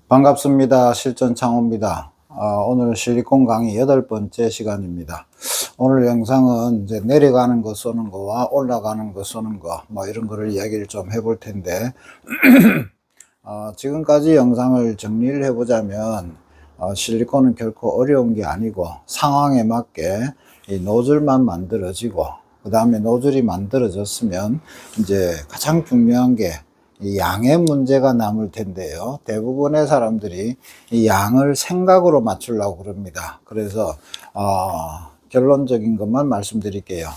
반갑습니다. 실전창호입니다. 오늘 실리콘 강의 8번째 시간입니다. 오늘 영상은 이제 내려가는 거 쏘는 거와 올라가는 거 쏘는 거, 이런 거를 이야기를 좀 해볼 텐데, 지금까지 영상을 정리를 해보자면, 실리콘은 결코 어려운 게 아니고, 상황에 맞게 이 노즐만 만들어지고, 그 다음에 노즐이 만들어졌으면, 이제 가장 중요한 게, 이 양의 문제가 남을 텐데요. 대부분의 사람들이 이 양을 생각으로 맞추려고 그럽니다. 그래서 결론적인 것만 말씀드릴게요.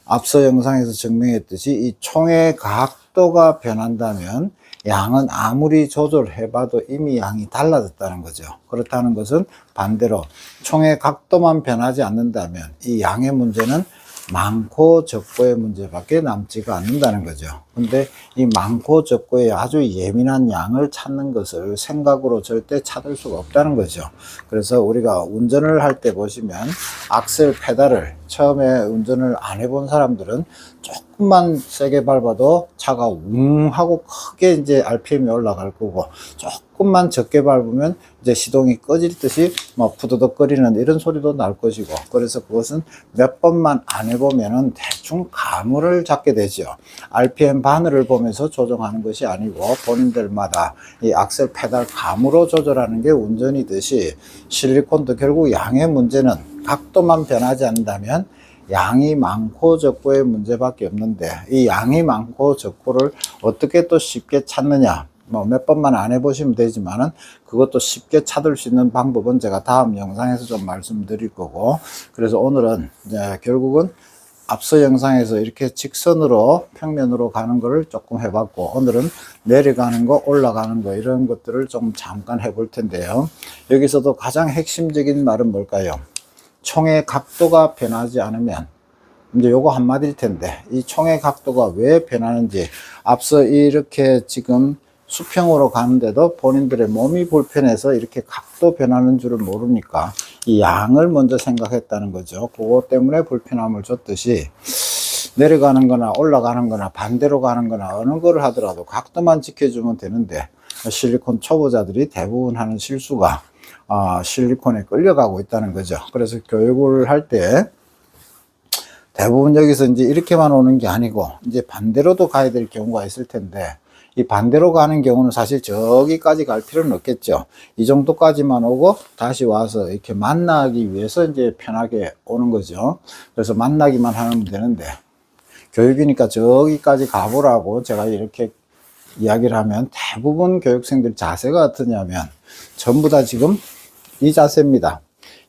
앞서 영상에서 증명했듯이 이 총의 각도가 변한다면 양은 아무리 조절해봐도 이미 양이 달라졌다는 거죠. 그렇다는 것은 반대로 총의 각도만 변하지 않는다면 이 양의 문제는 많고 적고의 문제밖에 남지가 않는다는 거죠. 근데 이 많고 적고의 아주 예민한 양을 찾는 것을 생각으로 절대 찾을 수가 없다는 거죠. 그래서 우리가 운전을 할 때 보시면 악셀 페달을 처음에 운전을 안 해본 사람들은 조금만 세게 밟아도 차가 웅 하고 크게 이제 RPM이 올라갈 거고, 조금만 적게 밟으면 이제 시동이 꺼질 듯이 푸드덕 거리는 이런 소리도 날 것이고, 그래서 그것은 몇 번만 안 해보면은 대충 감을 잡게 되죠. RPM 바늘을 보면서 조정하는 것이 아니고 본인들마다 이 악셀 페달 감으로 조절하는 게 운전이듯이, 실리콘도 결국 양의 문제는 각도만 변하지 않는다면 양이 많고 적고의 문제밖에 없는데, 이 양이 많고 적고를 어떻게 또 쉽게 찾느냐, 몇 번만 안 해보시면 되지만은 그것도 쉽게 찾을 수 있는 방법은 제가 다음 영상에서 좀 말씀드릴 거고, 그래서 오늘은 이제 결국은 앞서 영상에서 이렇게 직선으로 평면으로 가는 거를 조금 해봤고, 오늘은 내려가는 거 올라가는 거 이런 것들을 좀 잠깐 해볼 텐데요. 여기서도 가장 핵심적인 말은 뭘까요? 총의 각도가 변하지 않으면, 이제 요거 한마디일 텐데, 이 총의 각도가 왜 변하는지, 앞서 이렇게 지금 수평으로 가는데도 본인들의 몸이 불편해서 이렇게 각도 변하는 줄을 모르니까 이 양을 먼저 생각했다는 거죠. 그것 때문에 불편함을 줬듯이, 내려가는 거나 올라가는 거나 반대로 가는 거나 어느 거를 하더라도 각도만 지켜주면 되는데, 실리콘 초보자들이 대부분 하는 실수가 실리콘에 끌려가고 있다는 거죠. 그래서 교육을 할 때 대부분 여기서 이제 이렇게만 오는 게 아니고 이제 반대로도 가야 될 경우가 있을 텐데, 이 반대로 가는 경우는 사실 저기까지 갈 필요는 없겠죠. 이 정도까지만 오고 다시 와서 이렇게 만나기 위해서 이제 편하게 오는 거죠. 그래서 만나기만 하면 되는데, 교육이니까 저기까지 가보라고 제가 이렇게 이야기를 하면 대부분 교육생들 자세가 어떠냐면 전부 다 지금 이 자세입니다.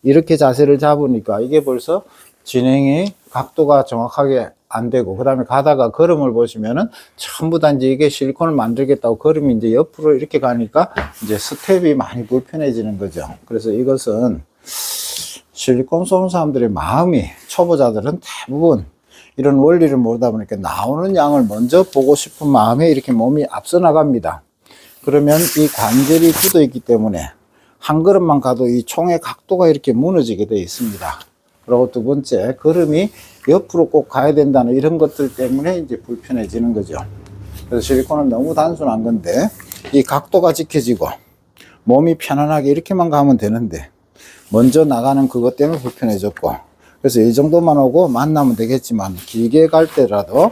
이렇게 자세를 잡으니까 이게 벌써 진행이 각도가 정확하게 안 되고, 그 다음에 가다가 걸음을 보시면은 전부 다 이제 이게 실리콘을 만들겠다고 걸음이 이제 옆으로 이렇게 가니까 이제 스텝이 많이 불편해지는 거죠. 그래서 이것은 실리콘 쏘는 사람들의 마음이, 초보자들은 대부분 이런 원리를 모르다 보니까 나오는 양을 먼저 보고 싶은 마음에 이렇게 몸이 앞서 나갑니다. 그러면 이 관절이 굳어 있기 때문에 한 걸음만 가도 이 총의 각도가 이렇게 무너지게 되어 있습니다. 그리고 두 번째, 걸음이 옆으로 꼭 가야 된다는 이런 것들 때문에 이제 불편해지는 거죠. 그래서 실리콘은 너무 단순한 건데, 이 각도가 지켜지고 몸이 편안하게 이렇게만 가면 되는데 먼저 나가는 그것 때문에 불편해졌고, 그래서 이 정도만 오고 만나면 되겠지만, 길게 갈 때라도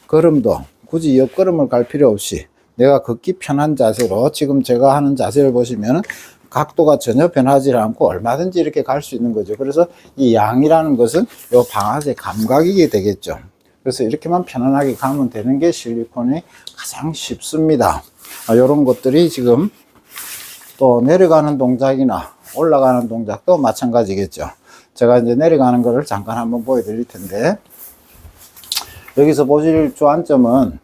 걸음도 굳이 옆걸음을 갈 필요 없이 내가 걷기 편한 자세로, 지금 제가 하는 자세를 보시면 각도가 전혀 변하지 않고 얼마든지 이렇게 갈 수 있는 거죠. 그래서 이 양이라는 것은 요 방아쇠 감각이게 되겠죠. 그래서 이렇게만 편안하게 가면 되는 게 실리콘이 가장 쉽습니다. 이런 것들이 지금 또 내려가는 동작이나 올라가는 동작도 마찬가지겠죠. 제가 이제 내려가는 거를 잠깐 한번 보여드릴 텐데, 여기서 보실 주안점은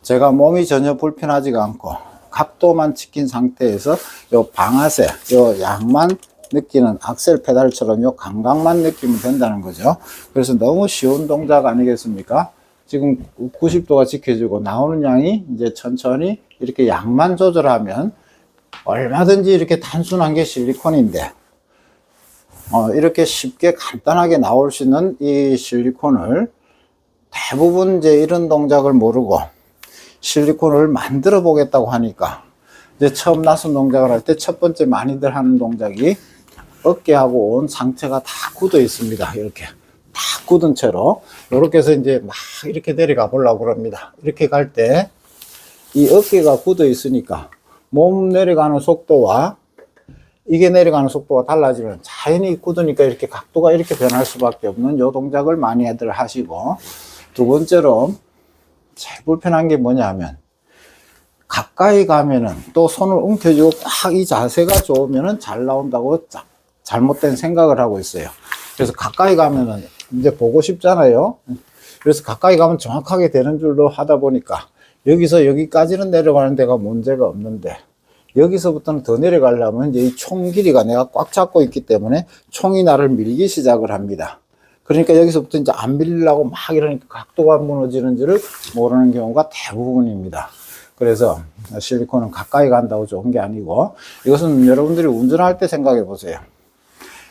제가 몸이 전혀 불편하지가 않고 각도만 지킨 상태에서 요 방아쇠, 요 양만 느끼는 악셀 페달처럼 요 감각만 느끼면 된다는 거죠. 그래서 너무 쉬운 동작 아니겠습니까? 지금 90도가 지켜지고 나오는 양이 이제 천천히 이렇게 양만 조절하면 얼마든지 이렇게 단순한 게 실리콘인데, 이렇게 쉽게 간단하게 나올 수 있는 이 실리콘을 대부분 이제 이런 동작을 모르고 실리콘을 만들어 보겠다고 하니까 이제 처음 나선 동작을 할 때 첫 번째 많이들 하는 동작이 어깨하고 온 상체가 다 굳어 있습니다. 이렇게 다 굳은 채로 이렇게 해서 이제 막 이렇게 내려가 보려고 그럽니다. 이렇게 갈 때 이 어깨가 굳어 있으니까 몸 내려가는 속도와 이게 내려가는 속도가 달라지면 자연히 굳으니까 이렇게 각도가 이렇게 변할 수밖에 없는 요 동작을 많이들 하시고, 두 번째로 제일 불편한 게 뭐냐 하면 가까이 가면은 또 손을 움켜쥐고 꽉 이 자세가 좋으면은 잘 나온다고 잘못된 생각을 하고 있어요. 그래서 가까이 가면은 이제 보고 싶잖아요. 그래서 가까이 가면 정확하게 되는 줄로 하다 보니까 여기서 여기까지는 내려가는 데가 문제가 없는데, 여기서부터는 더 내려가려면 이제 이 총 길이가 내가 꽉 잡고 있기 때문에 총이 나를 밀기 시작을 합니다. 그러니까 여기서부터 이제 안 밀리려고 막 이러니까 각도가 무너지는 줄을 모르는 경우가 대부분입니다. 그래서 실리콘은 가까이 간다고 좋은 게 아니고, 이것은 여러분들이 운전할 때 생각해 보세요.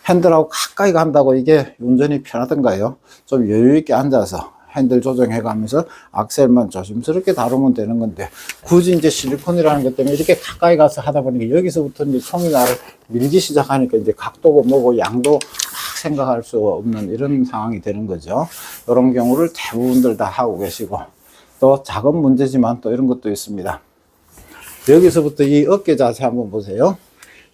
핸들하고 가까이 간다고 이게 운전이 편하던가요? 좀 여유 있게 앉아서 핸들 조정해 가면서 악셀만 조심스럽게 다루면 되는 건데, 굳이 이제 실리콘이라는 것 때문에 이렇게 가까이 가서 하다 보니까 여기서부터 이제 총이 나를 밀기 시작하니까 이제 각도고 뭐고 양도 막 생각할 수 없는 이런 상황이 되는 거죠. 이런 경우를 대부분들 다 하고 계시고, 또 작은 문제지만 또 이런 것도 있습니다. 여기서부터 이 어깨 자세 한번 보세요.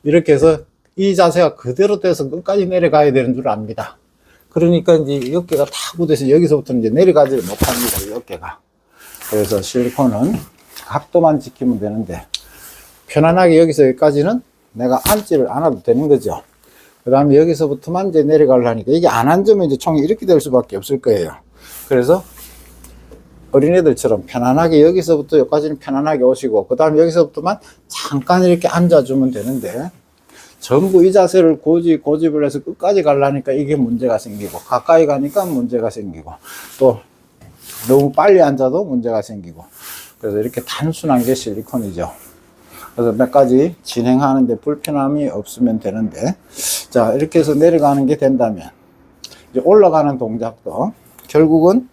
이렇게 해서 이 자세가 그대로 돼서 끝까지 내려가야 되는 줄 압니다. 그러니까 이제 어깨가 다 굳어서 여기서부터 이제 내려가지 못합니다. 이 어깨가. 그래서 실리콘은 각도만 지키면 되는데, 편안하게 여기서 여기까지는 내가 앉지를 않아도 되는 거죠. 그 다음에 여기서부터만 이제 내려가려니까 이게 안 앉으면 이제 총이 이렇게 될 수밖에 없을 거예요. 그래서 어린애들처럼 편안하게 여기서부터 여기까지는 편안하게 오시고, 그 다음에 여기서부터만 잠깐 이렇게 앉아주면 되는데, 전부 이 자세를 고집을 해서 끝까지 가려니까 이게 문제가 생기고, 가까이 가니까 문제가 생기고, 또 너무 빨리 앉아도 문제가 생기고, 그래서 이렇게 단순한 게 실리콘이죠. 그래서 몇 가지 진행하는데 불편함이 없으면 되는데, 자, 이렇게 해서 내려가는 게 된다면, 이제 올라가는 동작도 결국은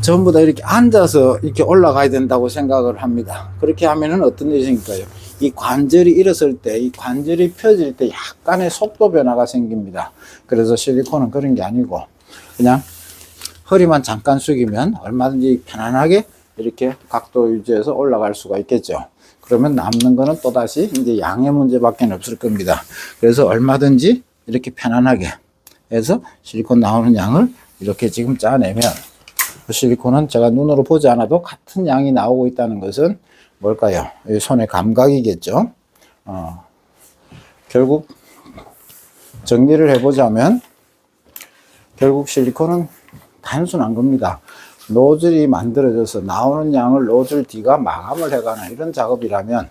전부 다 이렇게 앉아서 이렇게 올라가야 된다고 생각을 합니다. 그렇게 하면은 어떤 일이 생길까요? 이 관절이 일었을 때, 이 관절이 펴질 때 약간의 속도 변화가 생깁니다. 그래서 실리콘은 그런 게 아니고, 그냥 허리만 잠깐 숙이면 얼마든지 편안하게 이렇게 각도 유지해서 올라갈 수가 있겠죠. 그러면 남는 거는 또다시 이제 양의 문제밖에 없을 겁니다. 그래서 얼마든지 이렇게 편안하게 해서 실리콘 나오는 양을 이렇게 지금 짜내면, 실리콘은 제가 눈으로 보지 않아도 같은 양이 나오고 있다는 것은 뭘까요? 손의 감각이겠죠. 결국 정리를 해보자면, 결국 실리콘은 단순한 겁니다. 노즐이 만들어져서 나오는 양을 노즐 D가 마감을 해가는 이런 작업이라면,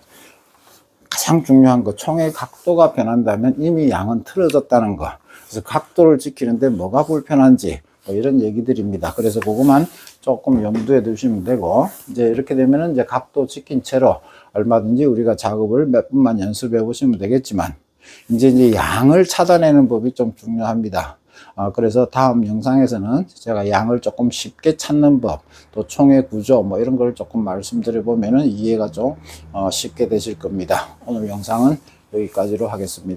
가장 중요한 거, 총의 각도가 변한다면 이미 양은 틀어졌다는 거. 그래서 각도를 지키는데 뭐가 불편한지 뭐 이런 얘기들입니다. 그래서 그것만 조금 염두에 두시면 되고, 이제 이렇게 되면은 이제 각도 지킨 채로 얼마든지 우리가 작업을 몇 분만 연습해 보시면 되겠지만, 이제 양을 찾아내는 법이 좀 중요합니다. 그래서 다음 영상에서는 제가 양을 조금 쉽게 찾는 법, 또 총의 구조 뭐 이런 걸 조금 말씀드려 보면은 이해가 좀 쉽게 되실 겁니다. 오늘 영상은 여기까지로 하겠습니다.